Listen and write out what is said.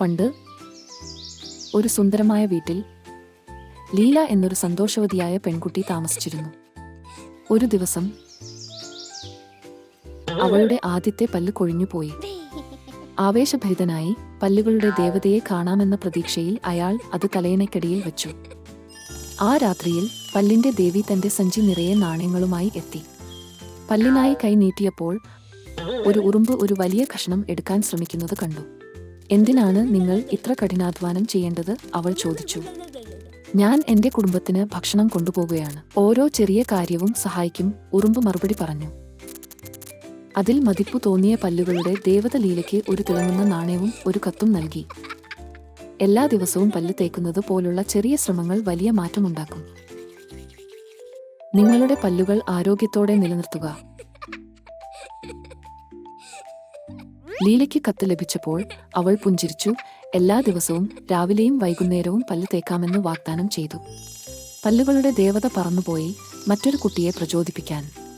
പണ്ട് ഒരു സുന്ദരമായ വീട്ടിൽ ലീല എന്നൊരു സന്തോഷവതിയായ പെൺകുട്ടി താമസിച്ചിരുന്നു. ഒരു ദിവസം അവളുടെ ആദ്യത്തെ പല്ല് കൊഴിഞ്ഞുപോയി. ആവേശഭരിതനായി പല്ലുകളുടെ ദേവതയെ കാണാമെന്ന പ്രതീക്ഷയിൽ അയാൾ അത് തലയണയ്ക്കടിയിൽ വെച്ചു. ആ രാത്രിയിൽ പല്ലിന്റെ ദേവി തന്റെ സഞ്ചി നിറയെ നാണയങ്ങളുമായി എത്തി. പല്ലിനായി കൈ നീട്ടിയപ്പോൾ ഒരു ഉറുമ്പ് ഒരു വലിയ കഷണം എടുക്കാൻ ശ്രമിക്കുന്നത് കണ്ടു. എന്തിനാണ് നിങ്ങൾ ഇത്ര കഠിനാധ്വാനം ചെയ്യേണ്ടത്? അവൾ ചോദിച്ചു. ഞാൻ എന്റെ കുടുംബത്തിന് ഭക്ഷണം കൊണ്ടുപോകുകയാണ്. ഓരോ ചെറിയ കാര്യവും സഹായിക്കും, ഉറുമ്പ് മറുപടി പറഞ്ഞു. അതിൽ മതിപ്പു തോന്നിയ പല്ലുകളുടെ ദേവത ലീലയ്ക്ക് ഒരു തിളങ്ങുന്ന നാണയവും ഒരു കത്തും നൽകി. എല്ലാ ദിവസവും പല്ല് തേക്കുന്നത് പോലുള്ള ചെറിയ ശ്രമങ്ങൾ വലിയ മാറ്റമുണ്ടാക്കും. നിങ്ങളുടെ പല്ലുകൾ ആരോഗ്യത്തോടെ നിലനിർത്തുക. ലീലയ്ക്ക് കത്ത് ലഭിച്ചപ്പോൾ അവൾ പുഞ്ചിരിച്ചു. എല്ലാ ദിവസവും രാവിലെയും വൈകുന്നേരവും പല്ല് തേക്കാമെന്ന് വാഗ്ദാനം ചെയ്തു. പല്ലുകളുടെ ദേവത പറന്നുപോയി മറ്റൊരു കുട്ടിയെ പ്രചോദിപ്പിക്കാൻ.